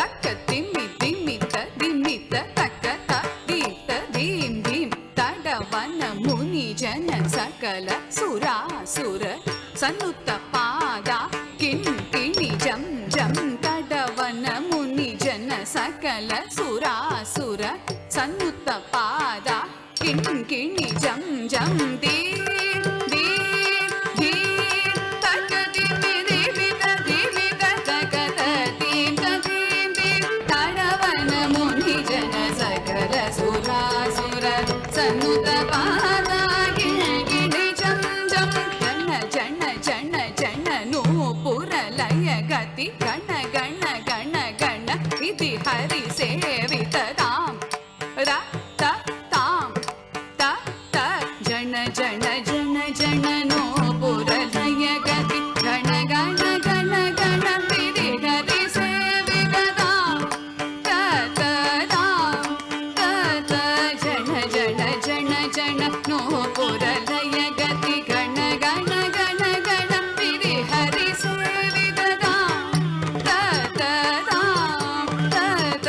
ದಕ್ಕ ತಿಮ್ಮಿ ದಿಮ್ಮಿತ ದಿಮ್ಮಿತ ತಕ್ಕ ತ ದೀತ ದೀಂ ದೀಂ ತಡವನ ಮುನಿ ಜನ ಸಕಲ ಸುರಾಸುರ ಸನ್ನುತ್ತ ಪಾದ ಕಿಣ್ ಕಿಣಿ ಜಂ ಜಂ ತಡವನ ಮುನಿ ಜನ ಸಕಲ ಸುರಾಸುರ ಸನ್ನುತ್ತ ಪಾದ ಕಿಣ್ ಕಿಣಿ ಜಂ ಜಂ ದೀಂ ದೀಂ ದೀಂ ತಕ ದಿಮ್ಮಿ ದಿಮಿತ ದಿಮಿತ ತಕ ತ ದೀಂ ತ ದೀಂ ದೀಂ ತಡವನ ಮುನಿ ಜನ ಸಕಲ ಸುರಾಸುರ ಸನ್ನುತ ಪಾದ ಕಿಣ್ ಕಿಣಿ ಜಂ ಜಂ ಜನ ಜನ ಜನ ಜನ ನೂಪುರ ಲಯ ಗತಿ ಗಣ ಗಣ ಗಣ ಗಣ ಇತಿ ಹರಿ ಸೇವಿತ ತಾಂ ರ ತ ತಾಂ ತ ತ ಜನ ಜನ ಜನ ಜನ ನೂಪುರ ಲಯ ಗತಿ ಗಣ ಗಣ ಗಣ ಗಣ ಇತಿ ಹರಿ ಸೇವಿತ ತಾಂ ತ ತ ತಾಂ ತ ತ ಜನ ಜನ ಜನ ಜನ ನೂಪುರ ಲಯ ಗತಿ ಗಣ ಗಣ ಗಣ ಗಣ ಇತಿ ಹರಿ ಸೇವಿತ ತಾಂ ತ ತ ತಾಂ ತ ತ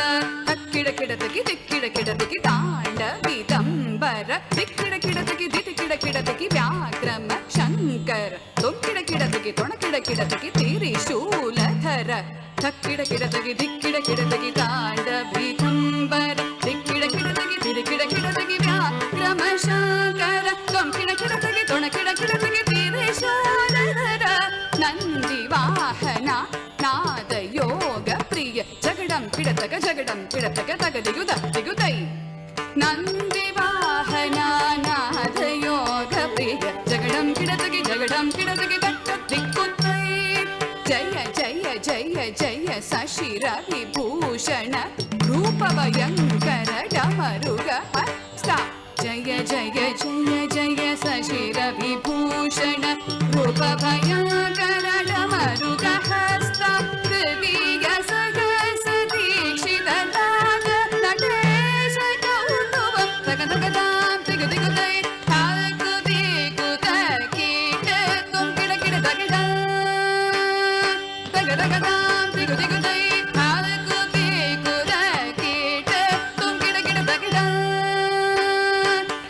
ಅಕ್ಕಿಡ ಕಿಡತಕಿ ದಿಕ್ಕಿಡ ಕಿಡತಕಿ ತಾಂಡವಿದಂಬರ ದಿಕ್ಕಿಡ ಕಿಡತಕಿ ದಿಕ್ಕಿಡ ಕಿಡತಕಿ ವ್ಯಾಕ್ರಮ ಶಂಕರ ತೊಕ್ಕಿಡ ಕಿಡತಕಿ ತೊಣಕಿಡ ಕಿಡತಕಿ ತ್ರಿಶೂಲಧರ ಧಕ್ಕಿಡ ಕಿಡತಕಿ ದಿಕ್ಕಿಡ ಕಿಡತಕಿ ತಾಂಡವಿದಂಬರ ದಿಕ್ಕಿಡ ಕಿಡತಕಿ ದಿಕ್ಕಿಡ ಕಿಡತಕಿ ವ್ಯಾಕ್ರಮ ಶಂಕರ ತೊಕ್ಕಿಡ ಕಿಡತಕಿ ತೊಣಕಿಡ ಕಿಡತಕಿ ತ್ರಿಶೂಲಧರ ನಂದಿ ವಾಹನ ನಾದ ಯೋಗ ಪ್ರಿಯ ಜಗಡಂ ಕಿಡತಕ ತಗದಿಗುದ ದಿಗುದೈ ನಂದಿ ವಾಹನ ನಾದ ಯೋಗ ಪ್ರಿಯ ಜಗಡಂ ಕಿಡತಗಿ ದಟ್ಟ ದಿಕ್ಕುತ್ತೈ ಜಯ ಜಯ ಜಯ ಜಯ ಸಶಿರ ವಿಭೂಷಣ ರೂಪ ಭಯಂಕರ ಡಮರುಗ ಹಸ್ತ ಜಯ ಜಯ ಜಯ ಜಯ ಸಶಿರ ವಿಭೂಷಣ ರೂಪ ಭಯಂಕರ ಡಮರುಗ ಹಸ್ತ ಕೃತಿಯ ಸಗಸ ದೀಕ್ಷಿತ ನಾದ ನಟೇಶ ಕೌತುವ ತಗದಗದಾಂ ತಿಗುದಿಗುದೈ ತಾಕು ದಿಗುದ ಕೀಟ ತುಂಕಿಡ ಕಿಡ ತಗಡ ತಗದಗದಾಂ ತಿಗುದಿಗುದೈ ತಾಕು ದಿಗುದ ಕೀಟ ತುಂಕಿಡ ಕಿಡ ತಗಡ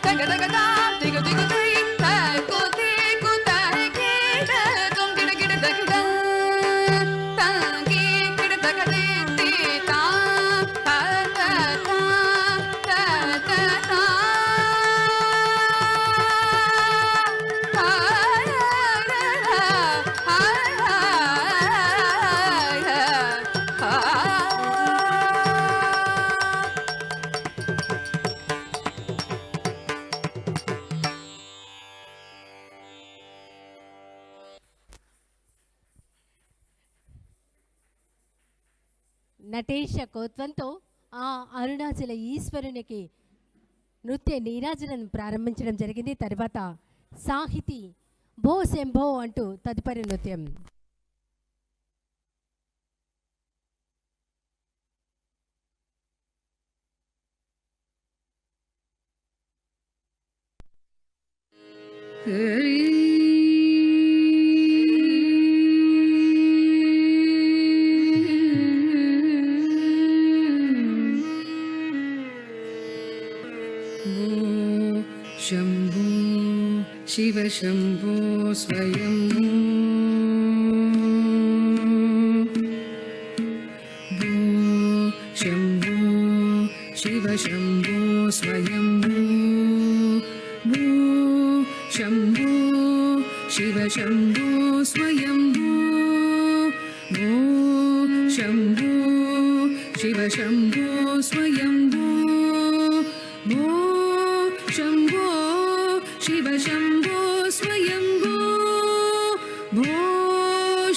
ತಗದಗದಾಂ ತಿಗುದಿಗುದೈ ತಾಕು ದಿಗುದ ಕೀಟ ತುಂಕಿಡ ಕಿಡ ತಗಡ ತಾಂಗಿ ಕಿಡ ತಗದೆ ತಾ ತಾ ತಾ ತಾ ತಾ ತಾ నటేష కౌత్వంతో ఆ అరుణాచల ఈశ్వరునికి నృత్య నీరాజనం ప్రారంభించడం జరిగింది. తర్వాత సాహితీ భో శంభో అంటూ తదుపరి నృత్యం. शंभो शिव शंभो स्वयं भो शंभो शिव शंभो स्वयं भो शंभो शिव शंभो स्वयं भो शंभो शिव शंभो स्वयं भो शंभो शिव शंभो स्वयंभो भो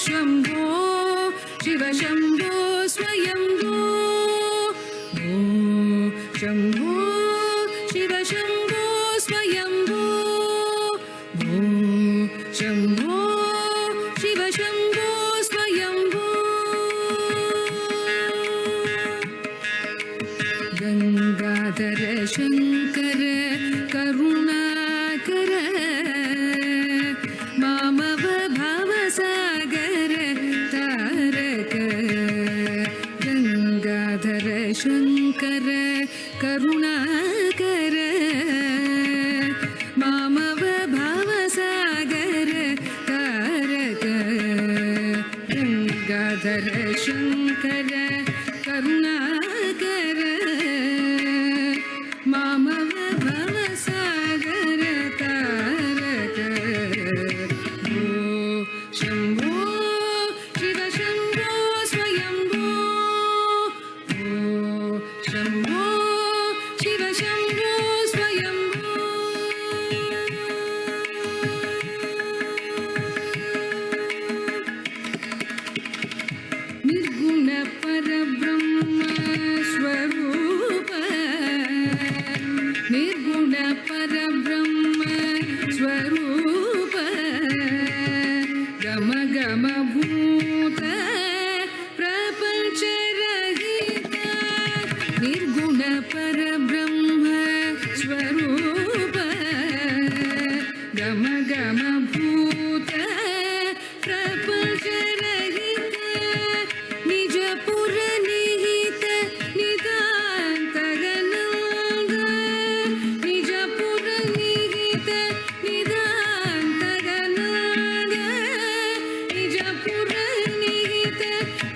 शंभो शिव शंभो स्वयंभो भो शंभो शिव शंभो स्वयंभो भो शंभो शिव शंभो स्वयंभो गंगाधर शंकर करुणाकर मामव भवसागर तारक गंगाधर शङ्कर करुणाकर मामव भवसागर तारक गङ्गाधर शङ्कर करुणाकर मामव भवसागर तारक भो शम्भो शिव शम्भो स्वयम्भो भो शम्भो शिव शम्भो स्वयम्भो निर्गुण परब्रह्म स्वरूप निर्गुण परब्रह्म स्वरूप गम गम भूत प्रपंच रहित निर्गुण परब्रह्म स्वरूप गम गम भूत प्रपंच रहित निज पुर निहित नितांत गणांग निज पुर निहित नितांत गणांग निज पुर निहित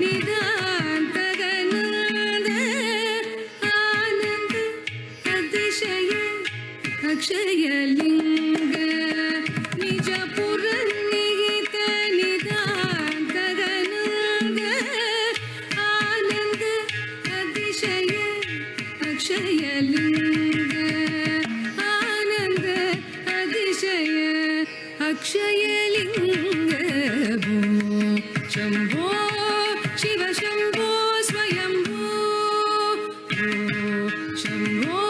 नितांत गणांग आनंद अतिशय अक्षय लिंग निज पुर निहित नितांत गणांग आनंद अतिशय अक्षय लिंग आनंद अतिशय अक्षय लिंग भो शम्भो शिव शम्भो स्वयम्भो भो शम्भो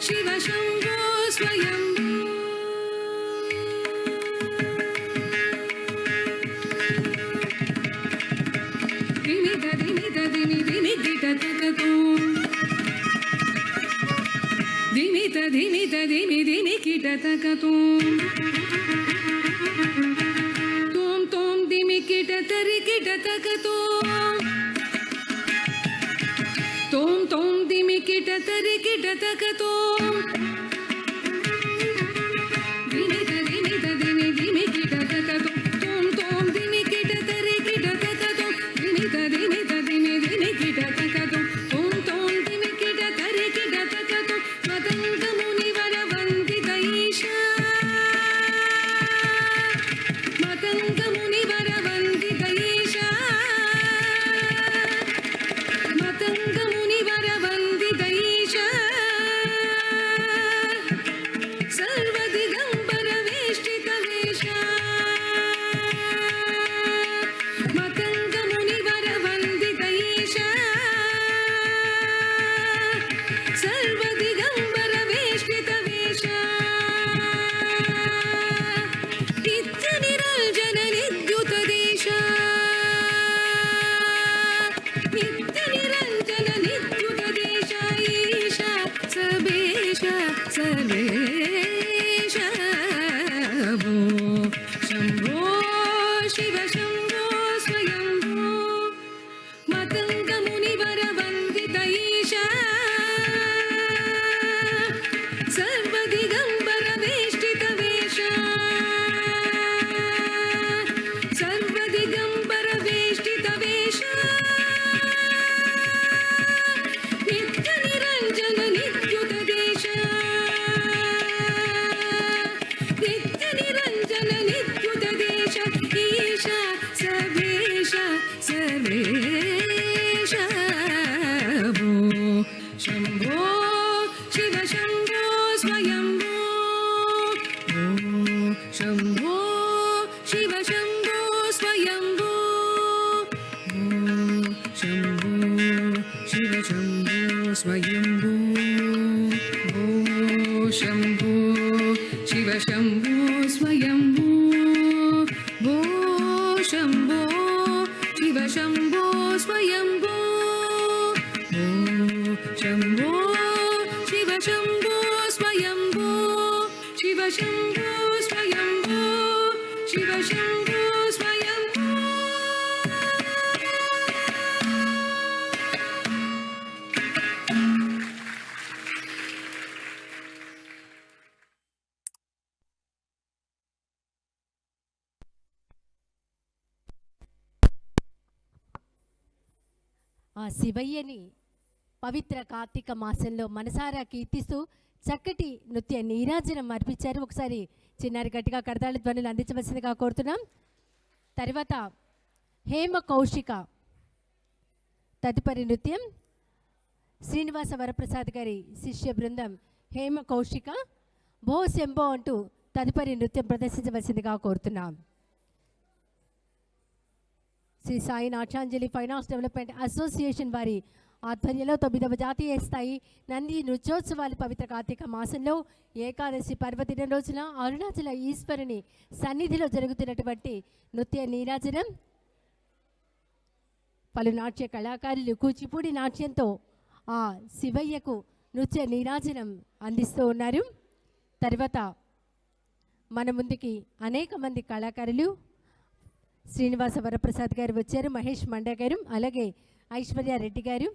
शिव शम्भो स्वयम्भो दिनि दिनि दिनि दिनि गिटतकतो दिनि दिनि दिनि दिनि गिटतकतो तुम तुम दिमि गिटतरि गिटतकतो तुम तुम दिमि गिटतरि गिटतकतो दिनि दिनि दिनि दिमि गिटतकतो तुम तुम दिमि गिटतरि गिटतकतो दिनि दिनि दिनि दिनि गिटतकतो तुम तुम दिमि गिटतरि गिटतकतो मतंग मुनिवर वंदित ईशा मतंग मुनिवर वंदित ईशा मतंग मुनिवर वंदित ईशा सर्वदिगंबर वेष्टित वेशा मतंग मुनिवर वंदित ईशा सर्वदिगंबर वेष्टित वेशा नित्य निरंजन निद्युत देशा नित्य निरंजन निद्युत देशा ईशा सबेशा सर्वेशा भो शम्भो शिव शम्भो स्वयम्भो मतंग मुनिवर वंदित ईशा सर्वदिगंबर वेष्टित वेशा सर्वदिगंबर वेष्टित वेशा नित्य निरंजन निद्युत देशा नित्य निरंजन निद्युत देशा ईशा सर्वेशा सर्वेशा भो शम्भो शिव शम्भो स्वयम्भो भो शम्भो शिव शम्भो स्वयम्भो भो शम्भो शिव शम्भो स्वयम्भो भो शम्भो शिव शम्भो स्वयम्भो भो शम्भो शिव शम्भो स्वयम्भो भो शम्भो शिव शम्भो स्वयम्भो शिव शम्भो स्वयम्भो शिव शम्भो स्वयम्भो ఆ శివయ్యని పవిత్ర కార్తీక మాసంలో మనసారా కీర్తిస్తూ చక్కటి నృత్య నీరాజనం అర్పించారు. ఒకసారి చిన్నారి గట్టిగా కడతాళ ధ్వనులు అందించవలసిందిగా కోరుతున్నాం. తర్వాత హేమ కౌశిక తదుపరి నృత్యం శ్రీనివాస వరప్రసాద్ గారి శిష్య బృందం హేమ కౌశిక భో శంభో అంటూ తదుపరి నృత్యం ప్రదర్శించవలసిందిగా కోరుతున్నాం. Shri Sai Natyanjali fine arts development association వారి ఆధ్వర్యంలో 9వ జాతీయ స్థాయి నంది నృత్యోత్సవాలు పవిత్ర కార్తీక మాసంలో ఏకాదశి పర్వదినం రోజున అరుణాచల ఈశ్వరుని సన్నిధిలో జరుగుతున్నటువంటి నృత్య నీరాజనం పలు నాట్య కళాకారులు కూచిపూడి నాట్యంతో ఆ శివయ్యకు నృత్య నీరాజనం అందిస్తూ ఉన్నారు. తర్వాత మన ముందుకి అనేక మంది కళాకారులు శ్రీనివాస వరప్రసాద్ గారు వచ్చారు, మహేష్ మండా గారు, అలాగే ఐశ్వర్య రెడ్డి గారు,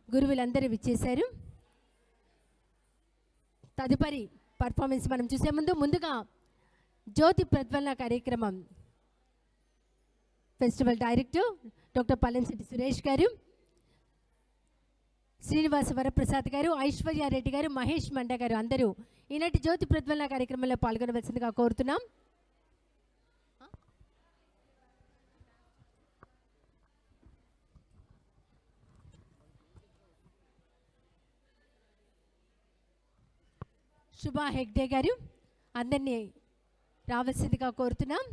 గురువులందరూ విచ్చేశారు. తదుపరి పర్ఫార్మెన్స్ మనం చూసే ముందుగా జ్యోతి ప్రజ్వలన కార్యక్రమం festival director doctor Pallemsetti Suresh గారు, శ్రీనివాస వరప్రసాద్ గారు, ఐశ్వర్య రెడ్డి గారు, మహేష్ మండా గారు అందరూ ఈనాటి జ్యోతి ప్రజ్వలన కార్యక్రమంలో పాల్గొనవలసిందిగా కోరుతున్నాం. శుభా హెగ్డే గారు అందరినీ రావాల్సిందిగా కోరుతున్నాం.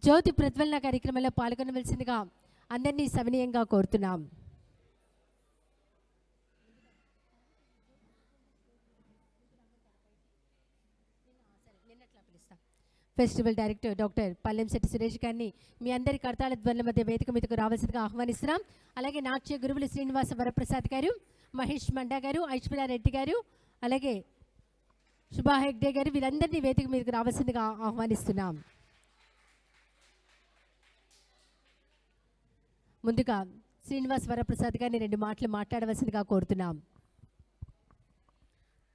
జ్యోతి ప్రజ్వలన కార్యక్రమంలో పాల్గొనవలసిందిగా అందరినీ సవినయంగా కోరుతున్నాం. Festival director doctor Pallemsetti Suresh గారిని మీ అందరి కర్తాళ ధ్వనుల మధ్య వేదిక మీదకు రావాల్సిందిగా ఆహ్వానిస్తున్నాం. అలాగే నాట్య గురువులు శ్రీనివాస వరప్రసాద్ గారు, మహేష్ మండా గారు, ఐశ్వర్య రెడ్డి గారు, అలాగే శుభా హెగ్డే గారు వీరందరినీ వేదిక మీదకు రావాల్సిందిగా ఆహ్వానిస్తున్నాం. ముందుగా శ్రీనివాస వరప్రసాద్ గారిని 2 మాటలు మాట్లాడవలసిందిగా కోరుతున్నాం.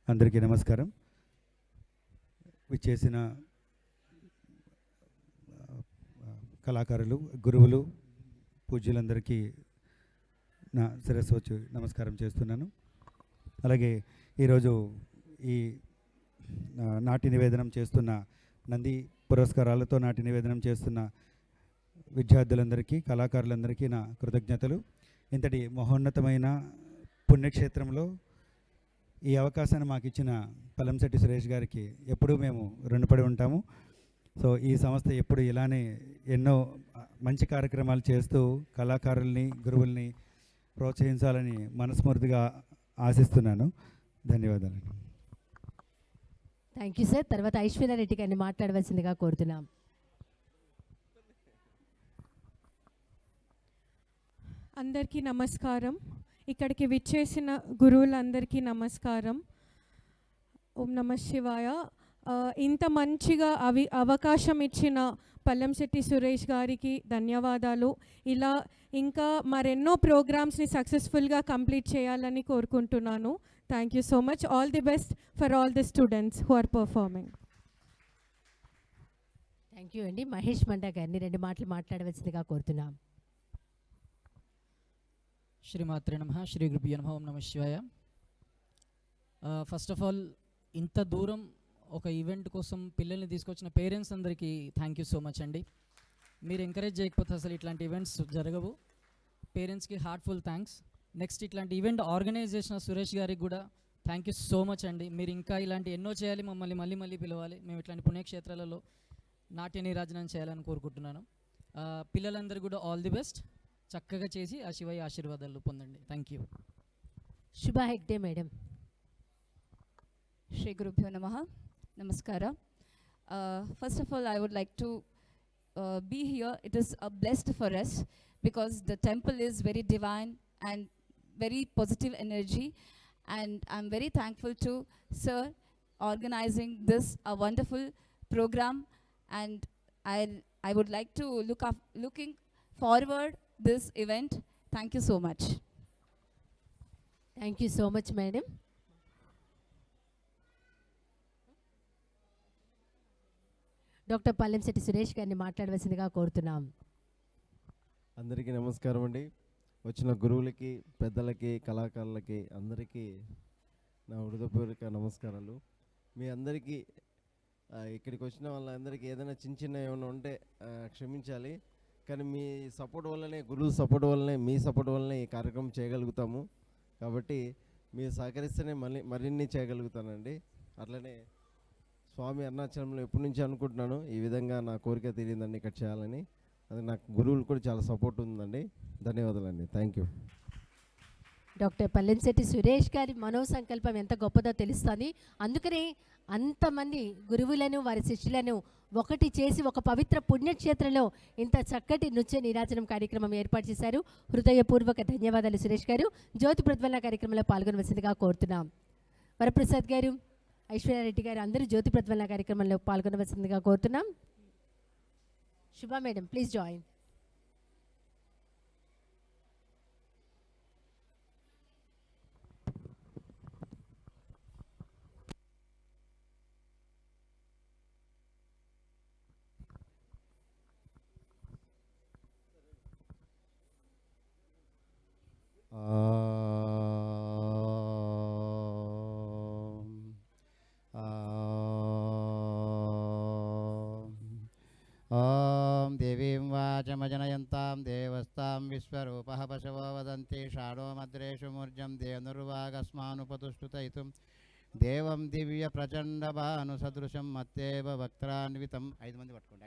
అందరికీ నమస్కారం. విచ్చేసిన కళాకారులు, గురువులు, పూజ్యులందరికీ నా శిరస్సు వచ్చి నమస్కారం చేస్తున్నాను. అలాగే ఈరోజు ఈ నాటి నివేదనం చేస్తున్న నంది పురస్కారాలతో నాటి నివేదనం చేస్తున్న విద్యార్థులందరికీ, కళాకారులందరికీ నా కృతజ్ఞతలు. ఇంతటి మహోన్నతమైన పుణ్యక్షేత్రంలో ఈ అవకాశాన్ని మాకు ఇచ్చిన పల్లంశెట్టి సురేష్ గారికి ఎప్పుడూ మేము రుణపడి ఉంటాము. సో ఈ సంస్థ ఎప్పుడు ఇలానే ఎన్నో మంచి కార్యక్రమాలు చేస్తూ కళాకారుల్ని, గురువుల్ని ప్రోత్సహించాలని మనస్ఫూర్తిగా ఆశిస్తున్నాను. ధన్యవాదాలు. Thank you sir. తర్వాత ఐశ్వర్య రెడ్డి గారిని మాట్లాడవలసిందిగా కోరుతున్నాం. అందరికీ నమస్కారం. ఇక్కడికి విచ్చేసిన గురువులందరికీ నమస్కారం. ఓం నమ శివాయ. ఇంత మంచిగా అవకాశం ఇచ్చిన పల్లంశెట్టి సురేష్ గారికి ధన్యవాదాలు. ఇలా ఇంకా మరెన్నో ప్రోగ్రామ్స్ని సక్సెస్ఫుల్గా కంప్లీట్ చేయాలని కోరుకుంటున్నాను. Thank you so much. All the best for all the students who are performing. Thank you అండి. మహేష్ మండా గారిని 2 మాటలు మాట్లాడవలసిందిగా కోరుతున్నాం. శ్రీమాత్రే నమః. శ్రీ గురుభ్యో నమః. ఓం నమః శివాయ. ఫస్ట్ ఆఫ్ ఆల్ ఇంత దూరం ఒక ఈవెంట్ కోసం పిల్లల్ని తీసుకొచ్చిన పేరెంట్స్ అందరికీ థ్యాంక్ యూ సో మచ్ అండి. మీరు ఎంకరేజ్ చేయకపోతే అసలు ఇట్లాంటి ఈవెంట్స్ జరగవు. పేరెంట్స్కి హార్ట్ఫుల్ థ్యాంక్స్. నెక్స్ట్ ఇట్లాంటి ఈవెంట్ ఆర్గనైజ్ చేసిన సురేష్ గారికి కూడా థ్యాంక్ యూ సో మచ్ అండి. మీరు ఇంకా ఇలాంటి ఎన్నో చేయాలి, మమ్మల్ని మళ్ళీ పిలవాలి. మేము ఇట్లాంటి పుణ్యక్షేత్రాలలో నాట్య నీరాజనం చేయాలని కోరుకుంటున్నాను. పిల్లలందరూ కూడా ఆల్ ది బెస్ట్. చక్కగా చేసి ఆ శివయ్య ఆశీర్వాదాలు పొందండి. Thank you. Shubha Hegde madam. Shri Gurubhyo Namaha. Namaskara. First of all, I would like to be here. It is a blessed for us because the temple is very divine and very positive energy. And I'm very thankful to Sir organizing this a wonderful program. And I would like to looking forward this event. Thank you so much. Thank you so much madam. Doctor Pallemsetti Suresh గారిని మాట్లాడవలసిందిగా కోరుతున్నాం. అందరికీ నమస్కారం అండి. వచ్చిన గురువులకి, పెద్దలకి, కళాకారులకి అందరికీ నా హృదయపూర్వక నమస్కారాలు. మీ అందరికీ ఇక్కడికి వచ్చిన వాళ్ళందరికీ ఏదైనా చిన్న ఏమైనా ఉంటే క్షమించాలి. కానీ మీ సపోర్ట్ వల్లనే, గురువుల సపోర్ట్ వల్లనే, మీ సపోర్ట్ వల్లనే ఈ కార్యక్రమం చేయగలుగుతాము. కాబట్టి మీరు సహకరిస్తేనే మరిన్ని చేయగలుగుతానండి. అట్లనే స్వామి అరుణాచలంలో ఎప్పటి నుంచి అనుకుంటున్నాను ఈ విధంగా నా కోరిక తీరిందండి ఇక్కడ చేయాలని. అది నాకు గురువులు కూడా చాలా సపోర్ట్ ఉందండి. ధన్యవాదాలండి. Thank you. Doctor Pallemsetti Suresh గారి మనోసంకల్పం ఎంత గొప్పదో తెలుస్తుంది. అందుకనే అంతమంది గురువులను, వారి శిష్యులను ఒకటి చేసి ఒక పవిత్ర పుణ్యక్షేత్రంలో ఇంత చక్కటి నృత్య నీరాజనం కార్యక్రమం ఏర్పాటు చేశారు. హృదయపూర్వక ధన్యవాదాలు సురేష్ గారు. జ్యోతి ప్రజ్వలన కార్యక్రమంలో పాల్గొనవలసిందిగా కోరుతున్నాం. వరప్రసాద్ గారు, ఐశ్వర్యారెడ్డి గారు అందరూ జ్యోతి ప్రజ్వలన కార్యక్రమంలో పాల్గొనవలసిందిగా కోరుతున్నాం. శుభా మేడం, ప్లీజ్ జాయిన్. ఓం దేవీం వాచమజనయంతాం దేవస్తాం విశ్వరూపః పశవో వదంతి షాఢో మద్రేషు మూర్జం ధేనుర్వాగస్మానుపతుష్టుతయితుం దేవం దివ్య ప్రచండ భాను సదృశం మత్తేవ వక్త్రాన్వితం. 5 మంది పట్టుకోండి.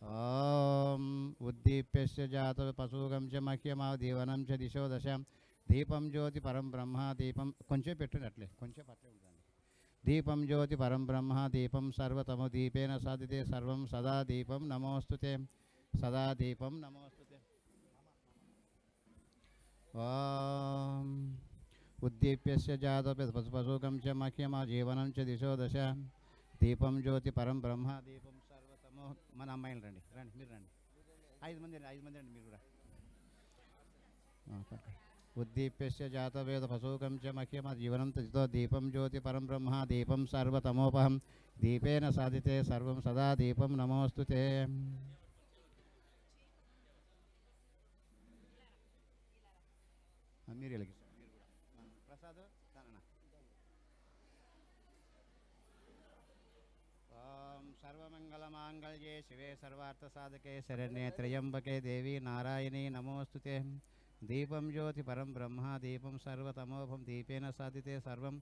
ఓం ఉద్దీప్యస్య జాత పశూగం చ మహ్యమా దీవనం చ దిశో దశాం దీపం జ్యోతి పరం బ్రహ్మ దీపం కొంచెం పెట్టండి, అట్లే కొంచెం అట్లే ఉంటుంది. దీపం జ్యోతి పరం బ్రహ్మ దీపం సర్వతమో దీపేన సాధితే సర్వం సదా దీపం నమోస్తుతే సదా దీపం నమోస్తుతే. ఓం ఉద్దీప్యస్య జాత పశూగం చ మహ్యమా జీవనం చ దిశో దశ దీపం జ్యోతి పరం బ్రహ్మ దీపం సర్వతమో. మన అమ్మాయిలు రండి, మీరు రండి. 5 మంది రండి మీరు కూడా. ఉద్దీప్యస్య జాతవేద పశూకం చ మహ్యమ జీవనం తజితో దీపం జ్యోతి పరం బ్రహ్మ దీపం సర్వతమోపహం దీపేన సాధితే సర్వం సదా దీపం నమోస్తుతే. మీరు ప్రసాద్ ఓం సర్వమంగళమాంగళ్యే శివే సర్వార్థసాధకే శరణ్యే త్రయంబకే దేవి నారాయణీ నమోస్తుతే. దీపం జ్యోతి పరం బ్రహ్మ దీపం సర్వతమోపం దీపేన సాధితే సర్వం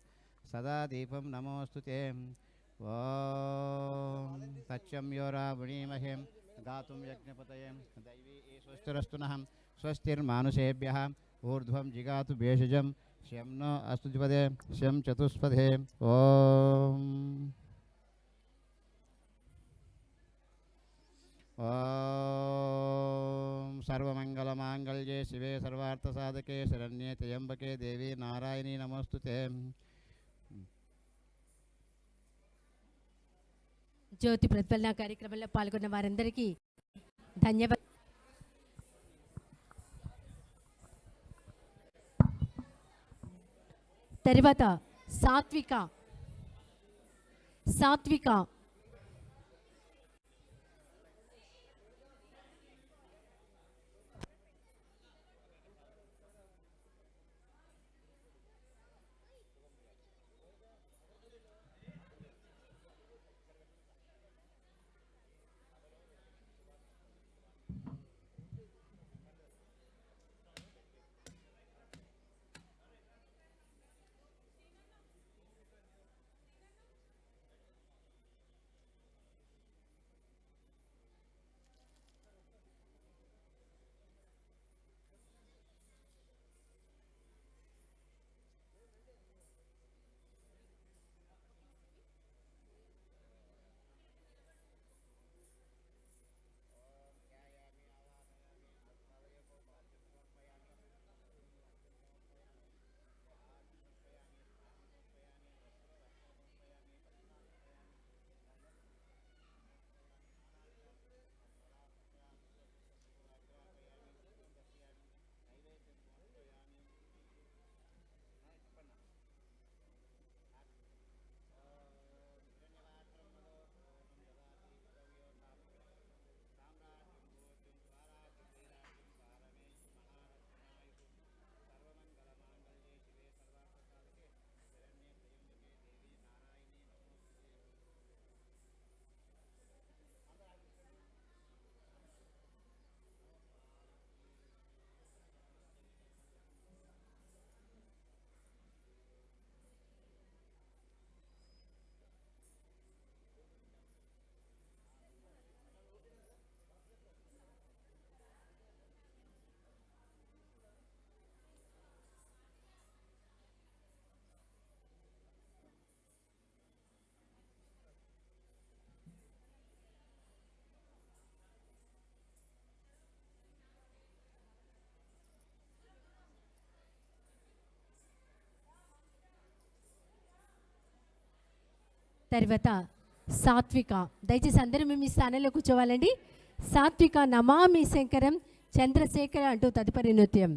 సదా దీపం నమోస్తుతే. ఓం సత్యం యో రావణీమహేం దాతుం యజ్ఞపతయే దైవీ స్వస్తిరస్తు నః స్వస్తిర్మానుషేభ్యః ఊర్ధ్వం జిగాతు భేషజం శం నో అస్తు ద్విపదే శం చతుష్పదే. ఓం ఓం సర్వమంగళమాంగళ్యే శివే సర్వార్థసాధకే శరణ్యే త్రయంబకే దేవి నారాయణీ నమోస్తుతే. జ్యోతి ప్రజ్వలన కార్యక్రమంలో పాల్గొన్న వారందరికీ ధన్యవాదాలు. తర్వాత సాత్విక తర్వాత సాత్విక. దయచేసి అందరూ మేము మీ స్థానంలో కూర్చోవాలండి. సాత్విక నమామి శంకరం చంద్రశేఖర అంటూ తదుపరి నృత్యం.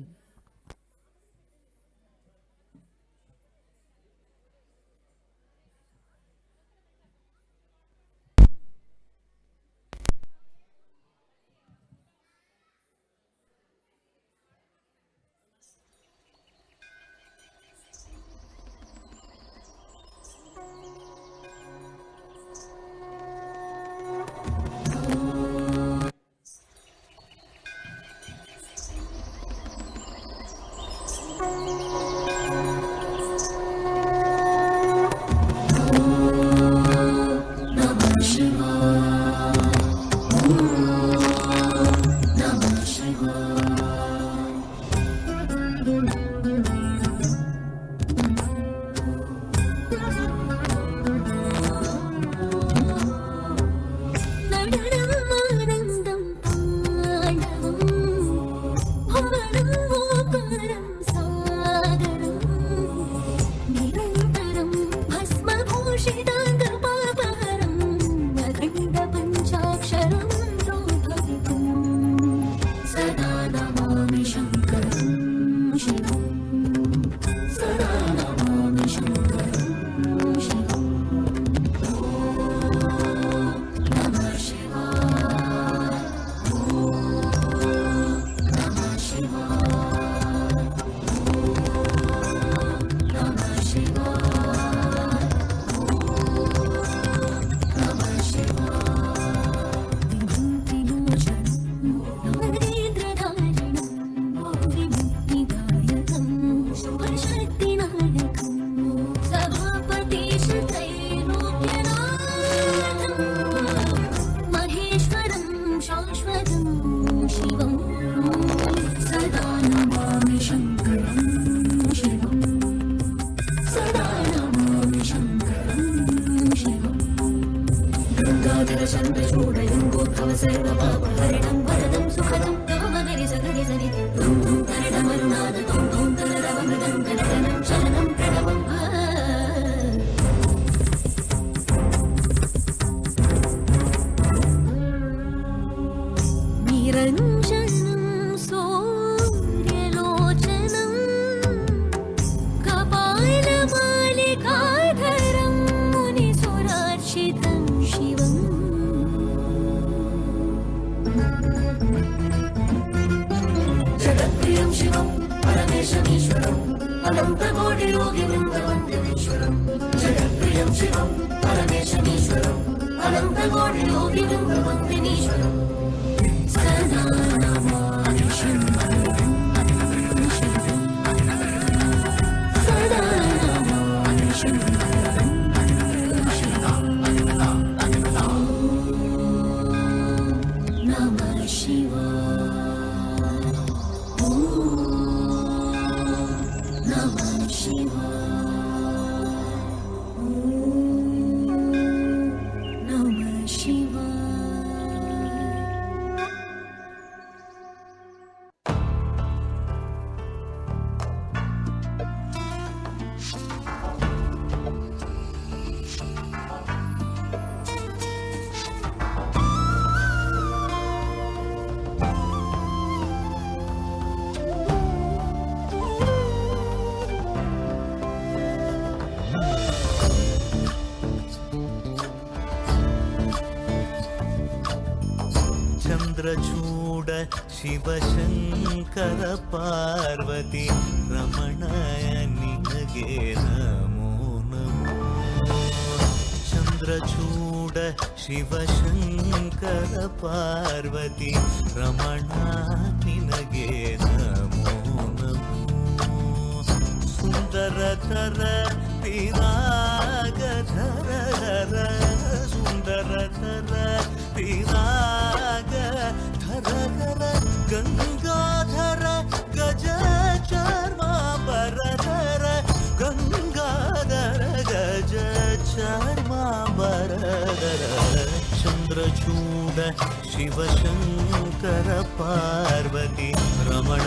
చంద్రచూడ శివశంకర పార్వతి రమణయ నినగే నమో నమో. చంద్రచూడ శివశంకర పార్వతి రమణ నినగే నమో నమో. సుందరతర విరాగధర సుందరతర విరాగధర గంగాధర గజ చర్మాంబరధర గంగాధర గజ చర్మాంబరధర. చంద్రచూడ శివశంకర పార్వతి రమణ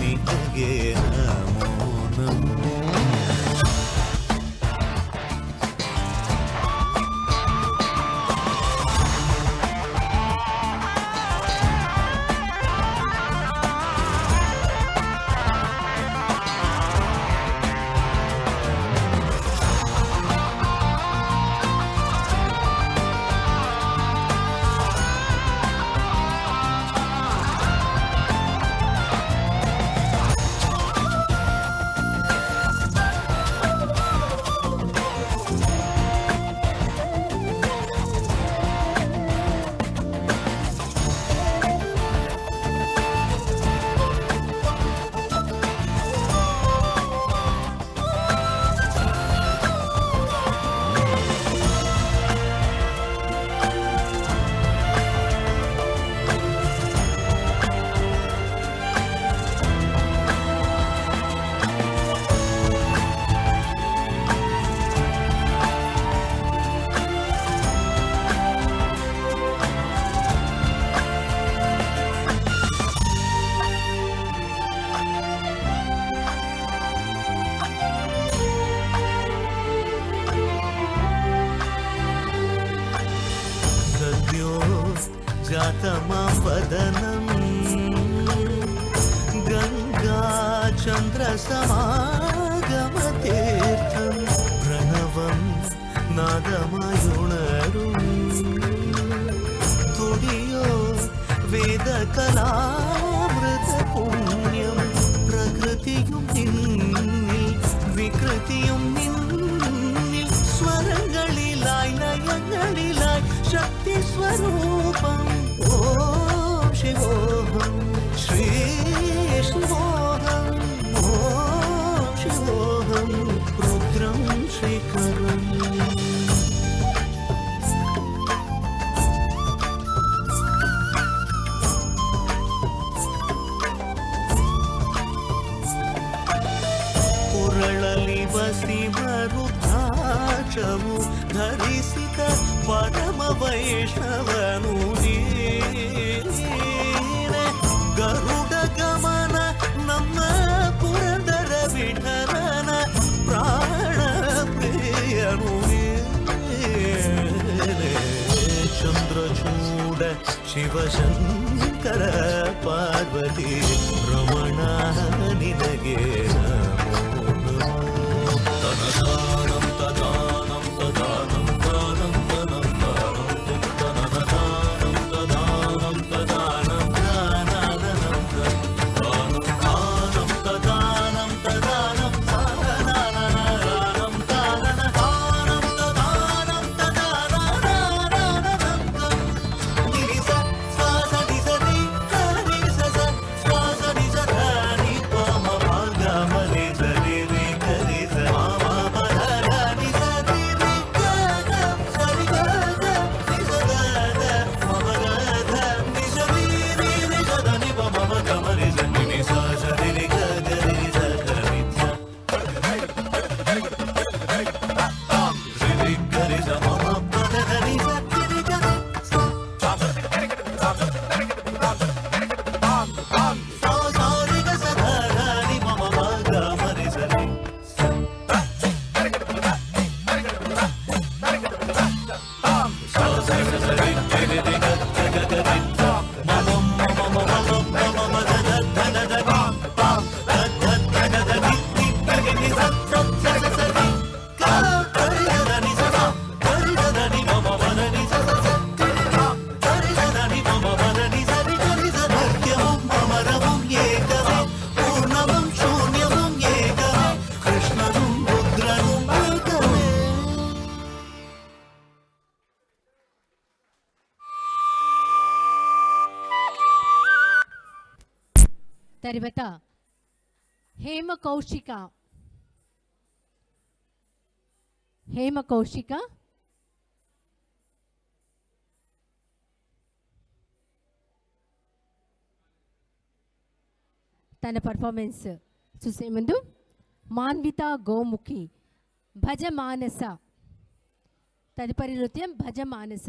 నినగే నమో నమో. जातमां वदनम् गङ्गाचन्द्रसमागमतीर्थं प्रणवं नादमयुणरुम् तुडियो वेदकलामृतपुण्यं प्रकृतियुं निन्निल विकृतियुं निन्निल स्वरங்களிലായി ലയങ്ങളിലായി शक्ति स्वरूपं ओम शिवोहं श्री शिवोहं ओम शिवोहं रुद्रं श्रीकरम् पुरळलि वसिमरुद्राक्षमु धरिसित परम वैष्णवनु ನೀನೆ ಗರುಡ ಗಮನ ನಮ್ಮ ಪುರಂದರ ವಿಠಲನ ಪ್ರಾಣ ಪ್ರಿಯನು ನೀನೆ ಚಂದ್ರಚೂಡ ಶಿವಶಂಕರ ಪಾರ್ವತಿ ರಮಣ ನಿನಗೆ తర్వాత హేమ కౌశిక తన పర్ఫార్మెన్స్ చూసే ముందు మాన్విత గోముఖి భజమానస తదుపరి నృత్యం భజమానస.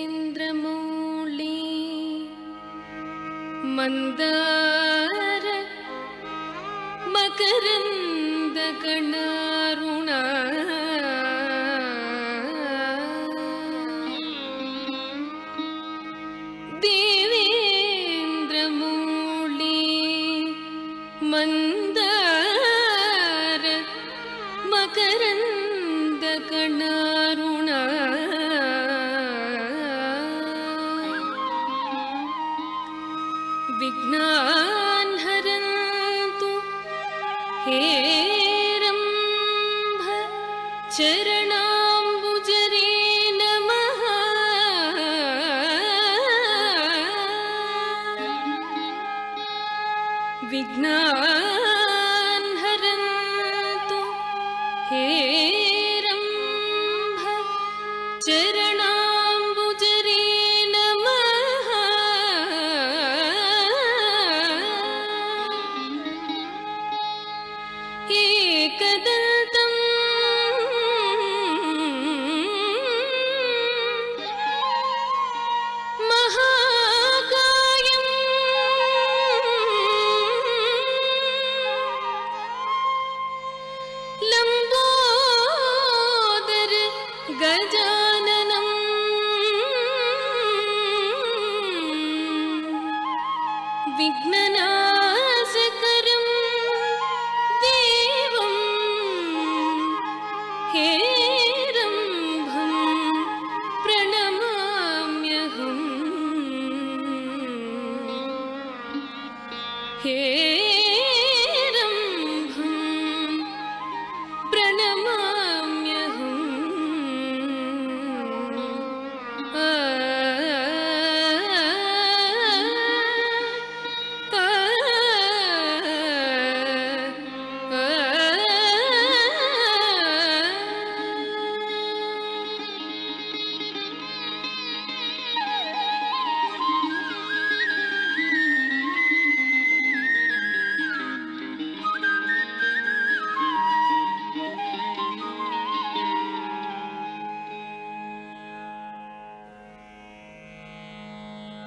देवेन्द्रमौळि मन्दार मकरन्दकणारुणा देवेन्द्रमौळि मन्दार मकरन्दकणारुणा विघ्नान् हरन्तु हेरम्भ चरणाम्बुजरे नमः। विघ्नान् हरन्तु हेरम्भ चरणाम्बुजरे नमः। एकदन्तं महाकायं लम्बोदर गजाननं विघ्ननाशकरं देवं हेरम्भं प्रणमाम्यहम्। हेरम्भं प्रणमाम्यहम्।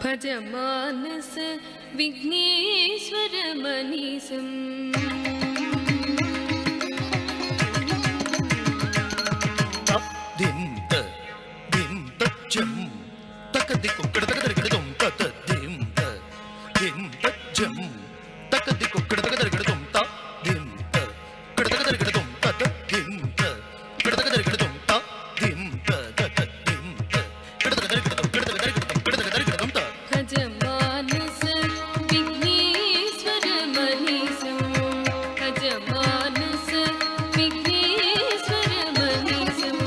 भज मानस विघ्नेश्वर मनीषम्। भज मानस विघ्नेश्वर मनीषम्। भज मानस विघ्नेश्वर मनीषम्।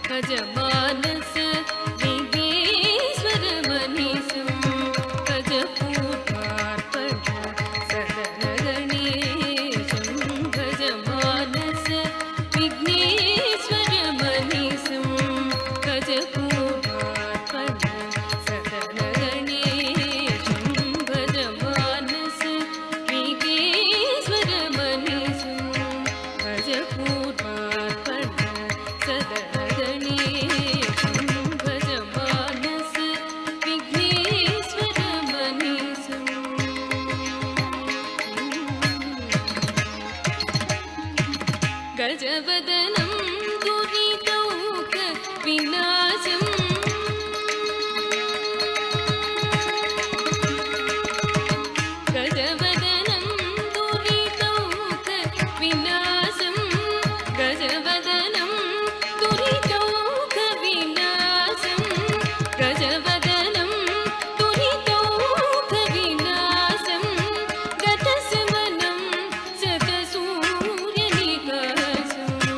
भज मानस विघ्नेश्वर मनीषम्। भज पूर्वार्पण सदन गणेशम्। भज मानस विघ्नेश्वर मनीषम्। भज पूर्वार्पण सदन गणेशम्। भज मानस विघ्नेश्वर मनीषम्। भज पूर्वार्पण सदन गणेशम्। भज मानस विघ्नेश्वर मनीषम्। गजवदनं दुरितौक विनाशम्। गजवदनं दुरितौक विनाशम्। गजवदनं दुरितौक विनाशम्। गजवदनं दुरितौक विनाशम्। गतसमनं शतसूर्यनिकाशम्।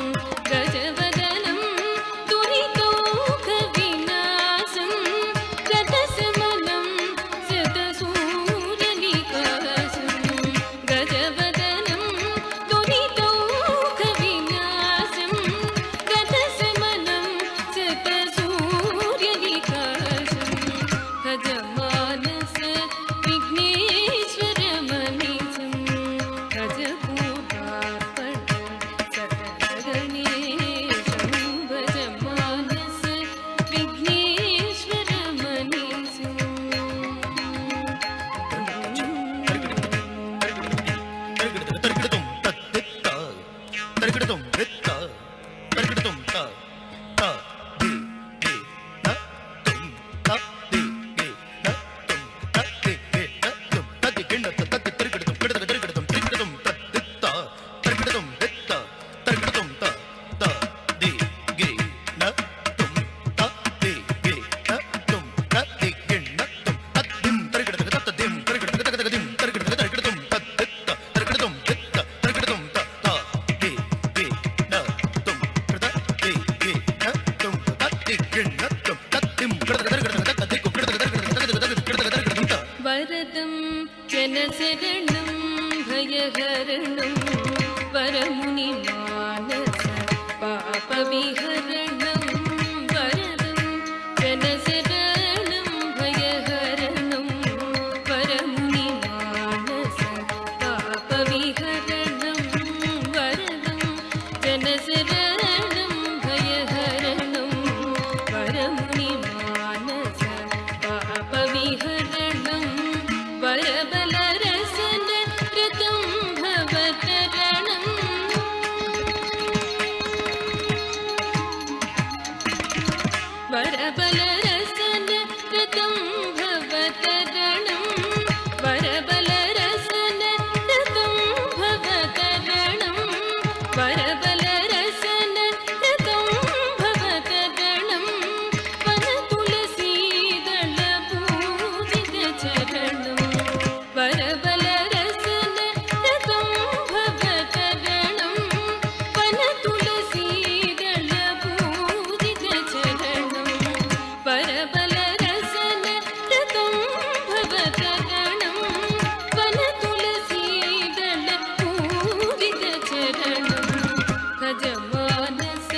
वरदं जनशरणं भयहरणं वरमुनिमानस पापविहरणं वरदं जनशरणं भयहरणं वरमुनिमानस पापविहरणं वरदं जनशरणं भयहरणं वरमुनिमानस पापविहरणं वरबलरसन रतं भवतरणं वरबलरसन रतं भवतरणं वरबलरसन रतं भवतरणं वरबलरसन रतं भवतरणं वनतुलसीदलपूजितचरणं वरबलरसन रतं भवतरणं वनतुलसीदलपूजितचरणं वरबलरसन रतं भवतरणं वनतुलसीदलपूजितचरणं भजमानस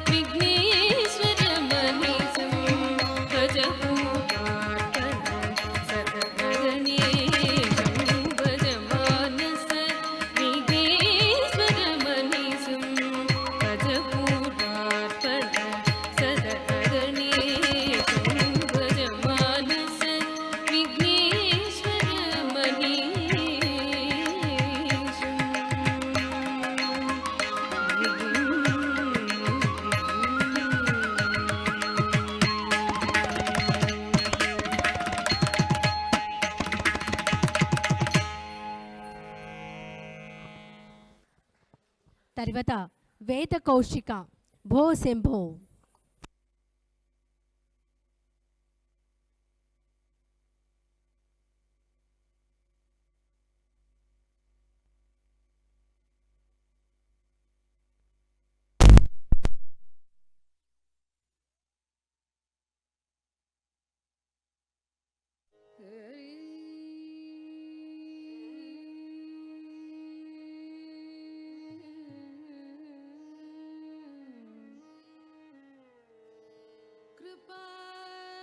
विघ्नेश्वरमनिशं भजभूपाटनं सतहरणीशं भजमानस विघ्नेश्वरमनिशं भजभूपाटनं सतहरणीशं भजमानस తర్వాత వేద కౌశిక భో శంభో.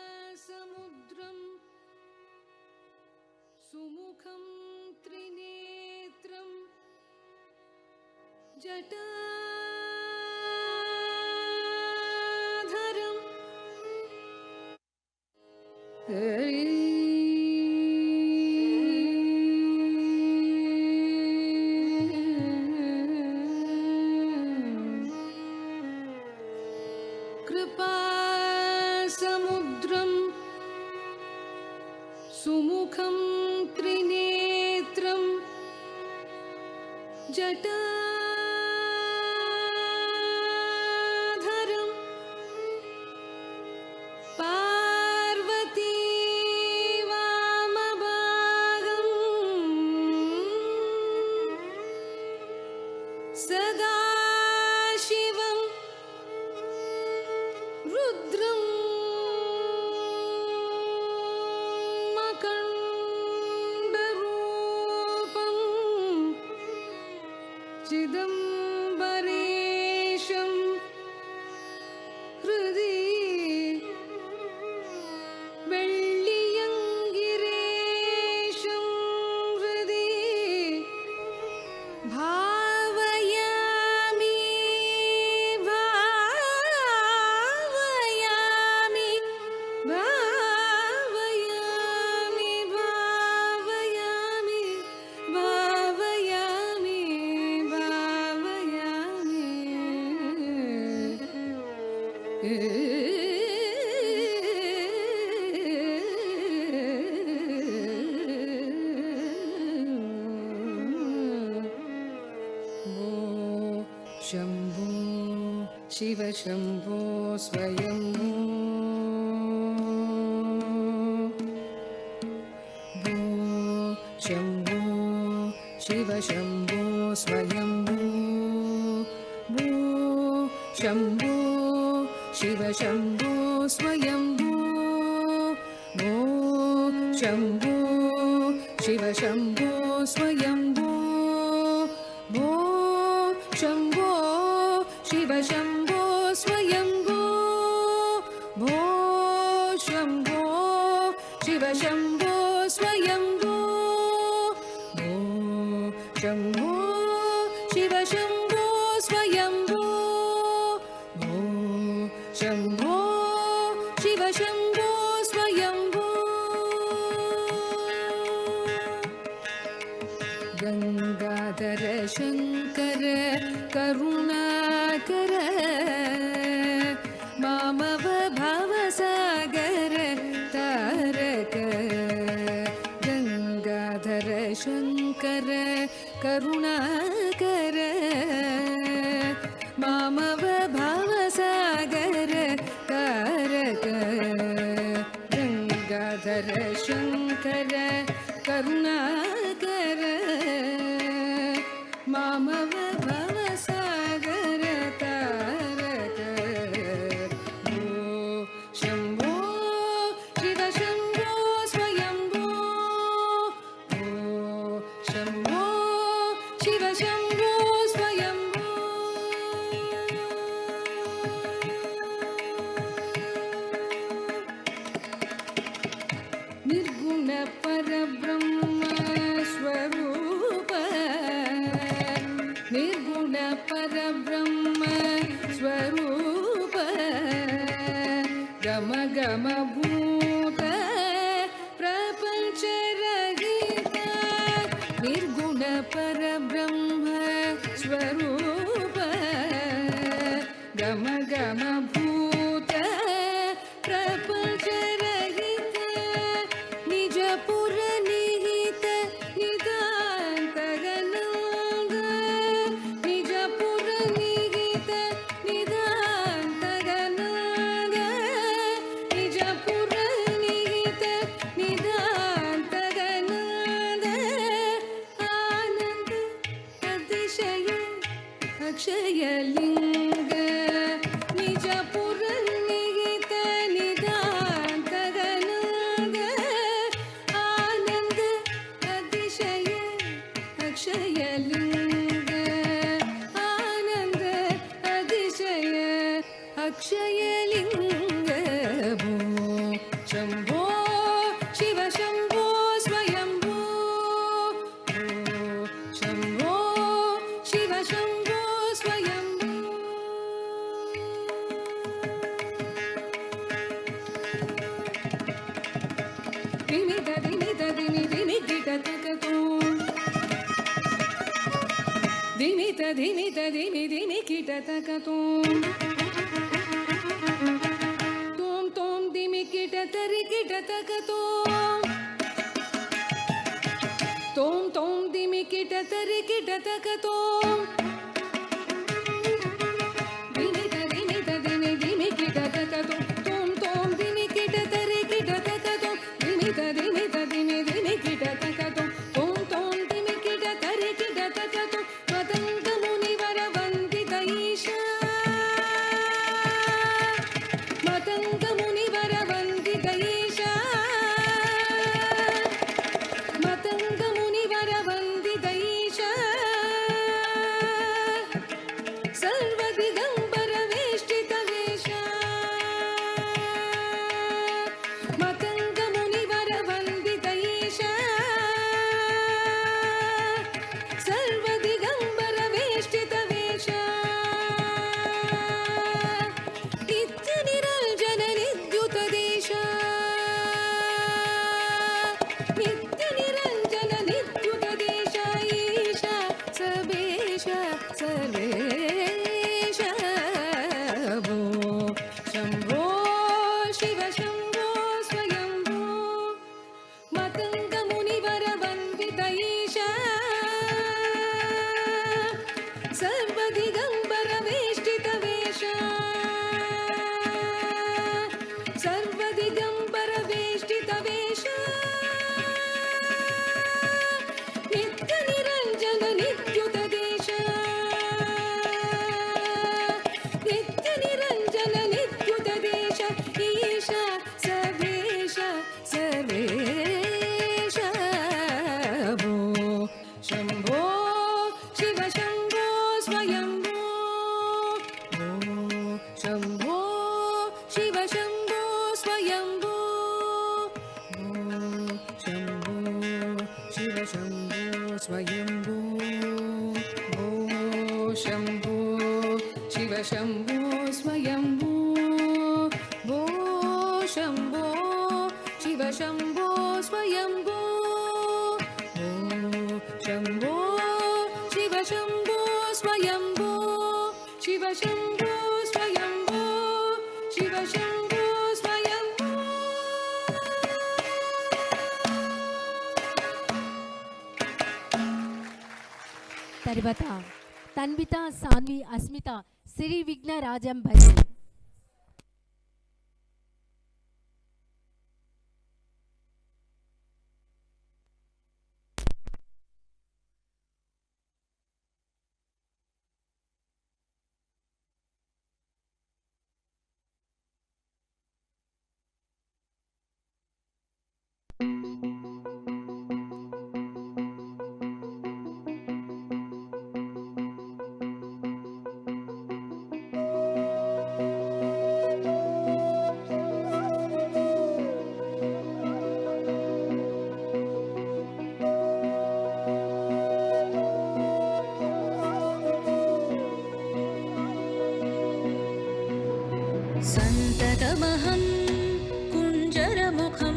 कृपासमुद्रं सुमुखं त्रिनेत्रं जटाधरं कृपासमुद्रं सुमुखं त्रिनेत्रं जटाधरं पार्वती वामभागं सदाशिवं रुद्रं मकरन्दरूपं चिदम्बरेशं हृदि वेल्लियङ्गिरेशं हृदि भावयामि भावयामि भावयामि भावयामि भावयामि शम्भो शिव शम्भो स्वयंभो भो शम्भो शिव शम्भो स्वयंभो भो शम्भो शिव शम्भो स्वयंभो भो शम्भो शिव शम्भो स्वयम्भो भो शम्भो शिव शम्भो स्वयम्भो भो शम्भो शिव शम्भो स्वयम्भो भो शम्भो शिव शम्भो स्वयम्भो भो शम्भो शिव शम्भो स्वयम्भो गंगाधर शंकर करुणाकर मामव भवसागर तारक गंगाधर शंकर करुणाकर मामव भवसागर तारक गंगाधर शंकर करुणाकर मामव भवसागर तारक भो शम्भो शिव शम्भो स्वयम्भो भो शम्भो शिव शम्भो स्वयम्भो निर्गुण परब्रह्म स्वरूप निर्गुण परब्रह्म स्वरूप गम गम भूत प्रपंच रहित निर्गुण परब्रह्म स्वरूप गम गम भूत प्रपंच रहित निज पुर निहित निदान्त गणांग निज पुर निहित निदान्त गणांग निज पुर निहित निदान्त गणांग आनंद अतिशय अक्षय लिंग निज पुर निहित निदान्त गणांग आनंद अतिशय अक्षय लिंग आनंद अतिशय अक्षय लिंग भो शम्भो शिव शम्भो स्वयम्भो भो शम्भो शिव शम्भो स्वयम्भो दिमित दिमित दिमि दिमि किटतकतो दिमित दिमित दिमि दिमि किटतकतो तोम तोम दिमि किटतरि किटतकतो तोम तोम दिमि किटतरि किटतकतो दिमित दिमित दिमि दिमि किटतकतो तोम तोम दिमि किटतरि किटतकतो दिमित दिमित दिमि दिमि किटतकतो तोम तोम दिमि किटतरि किटतकतो पतंग मुनिवर वंदित ईशा मतंग मुनिवर वंदित ईशा मतंग मुनिवर वंदित ईशा सर्वदिगंबर वेष्टित वेशा मतंग मुनिवर वंदित ईशा सर्वदिगंबर वेष्टित वेशा नित्य निरंजन निद्युत देशा नित्य निरंजन निद्युत देशा ईशा सर्वेशा सर्वेशा भो शम्भो शिव शम्भो स्वयम्भो मतंग मुनिवर वंदित ईशा सर्वदिगंबर वेष्टित वेशा सर्वदिगंबर वेष्टित वेशा नित्य निरंजन निद्युत देशा नित्य निरंजन निद्युत देशा ईशा सर्वेशा सर्वेशा शिव शम्भो स्वयम्भो भो शम्भो शिव शम्भो स्वयम्भो भो शम्भो शिव शम्भो स्वयम्भो भो शम्भो शिव शम्भो स्वयम्भो शिव शम्भो स्वयम्भो शिव शम्भो स्वयम्भो తర్వాత తన్విత సాన్వి అస్మిత శ్రీ విఘ్నరాజం భజన్. सन्ततमहं कुञ्जरमुखं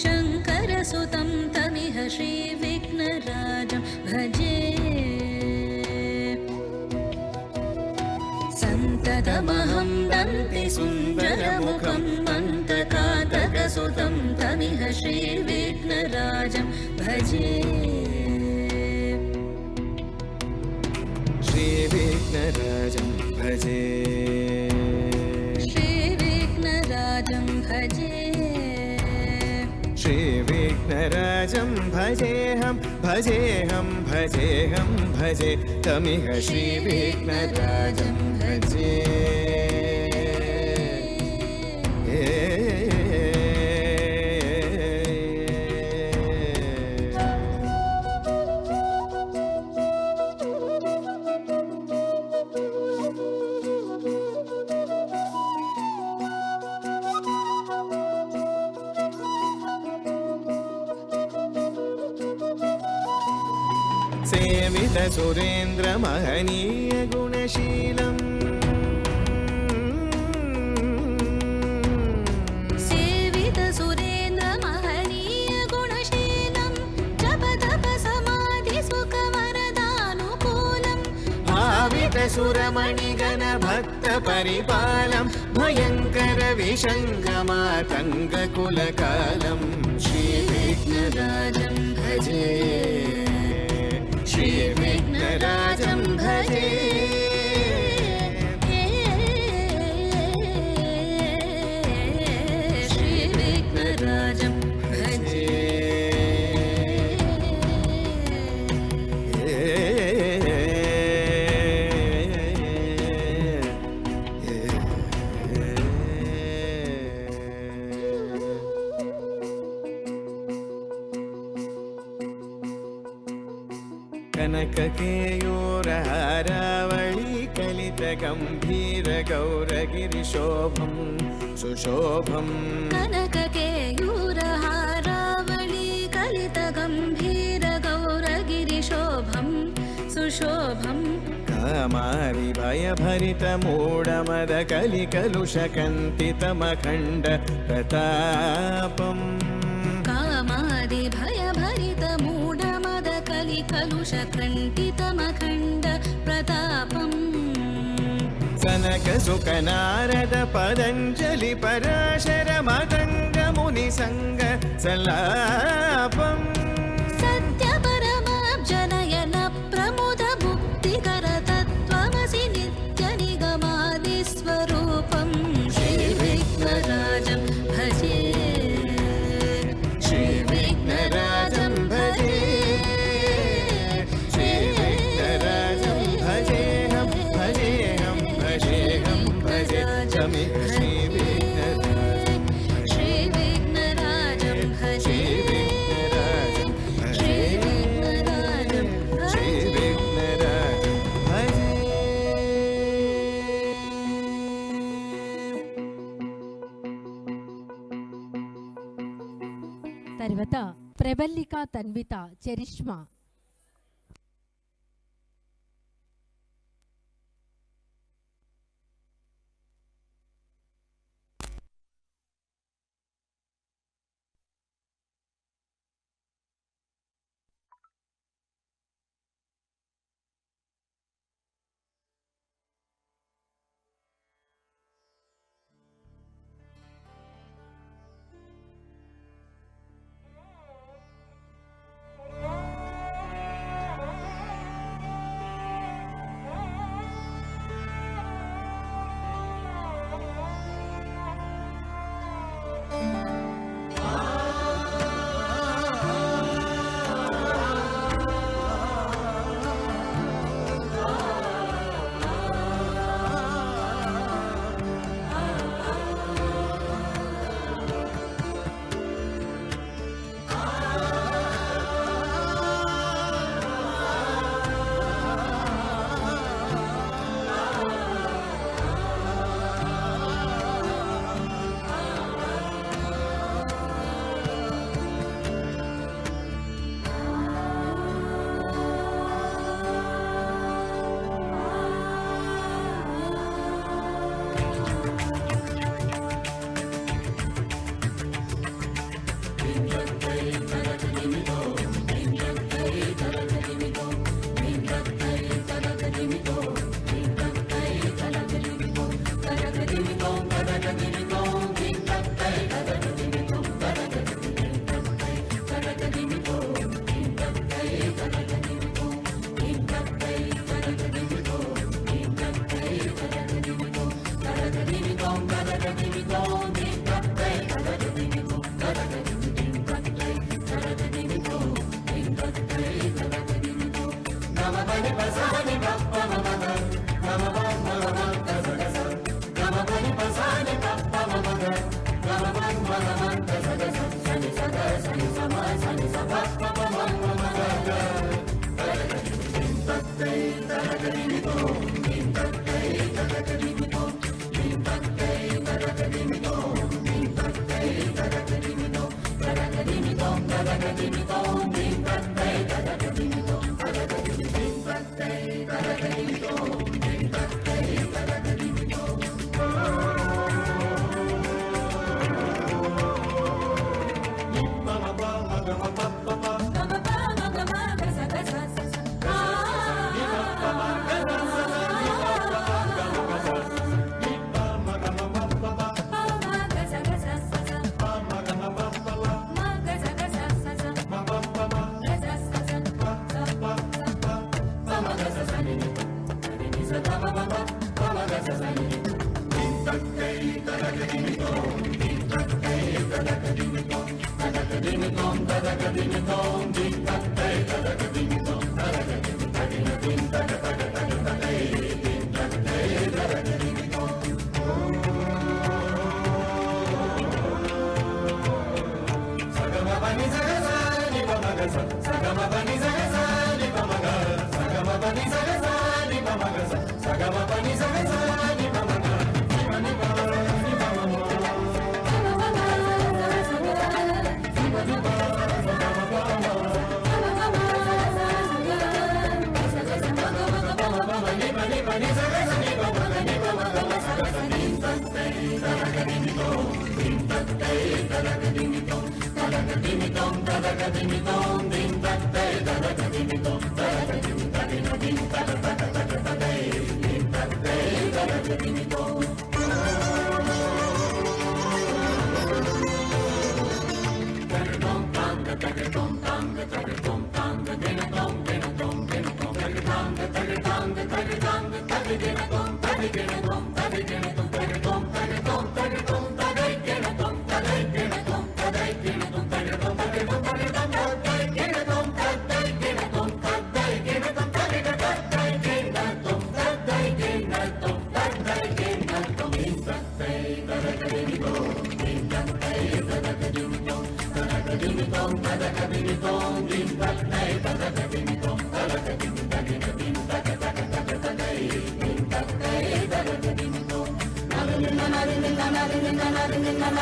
शङ्करसुतं तमिह श्रीविघ्नराजं भजे. सन्ततमहं दन्तिसुन्दरमुखं मन्तकातकसुतं तमिह श्रीविघ्नराजं भजे. श्रीविघ्नराजं भजे भजे. श्रीविघ्नराजं भजेऽहं भजेऽहं भजेऽहं भजे तमिह श्रीविघ्नराजं भजे. सेवित सुरेन्द्र महनीय गुणशीलम् सेवित सुरेन्द्र महनीय गुणशीलं जप तप समाधि सुख वरदानुकूलं भावित सुरमणिगण भक्त परिपालं भयङ्कर विशङ्गमातङ्ग कुलकालं श्रीविघ्नराजं भजे. श्रीविघ्नराजं भजे. श्रीविघ्नराजं भजे. कनककेयूरहारावळी कलितगम्भीरगौरगिरिशोभं सुशोभं कनककेयूरहारावळी कलितगम्भीरगौरगिरिशोभं सुशोभं कामारिभयभरितमूढमदकलिकलुषकन्तितमखण्ड प्रतापम् कामादिभयभरितमूढमदकलिकलुषकण्टितमखण्ड प्रतापम् सनकसुकनारद पतञ्जलि पराशर मतङ्ग मुनिसङ्ग सल्लापम् सत्यपरमाब्जनयन प्रमुद मुक्तिकर तत्त्वमसि नित्यनिगमादिस्वरूपं श्रीविघ्नराजं भजे. श्रीविघ्नराजं भजे. श्रीविघ्नराजं भजेऽहं भजेऽहं भजेऽहं भजे तमिह श्रीविघ्नराजं. श्रीविघ्नराजं भजे. श्रीविघ्नराजं श्रीविघ्नराजं भजे. తర్వాత ప్రబల్లిక తన్విత చరిష్మా.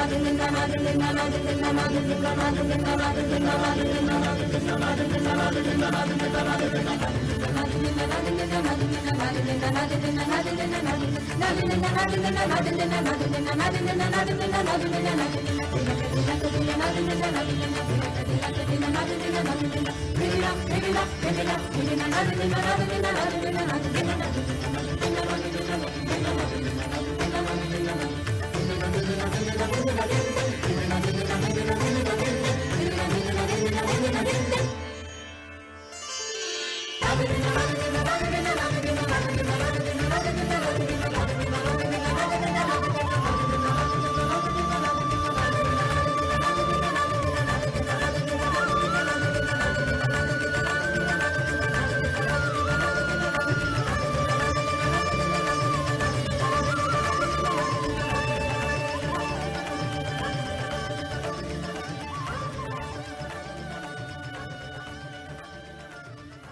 Thank you.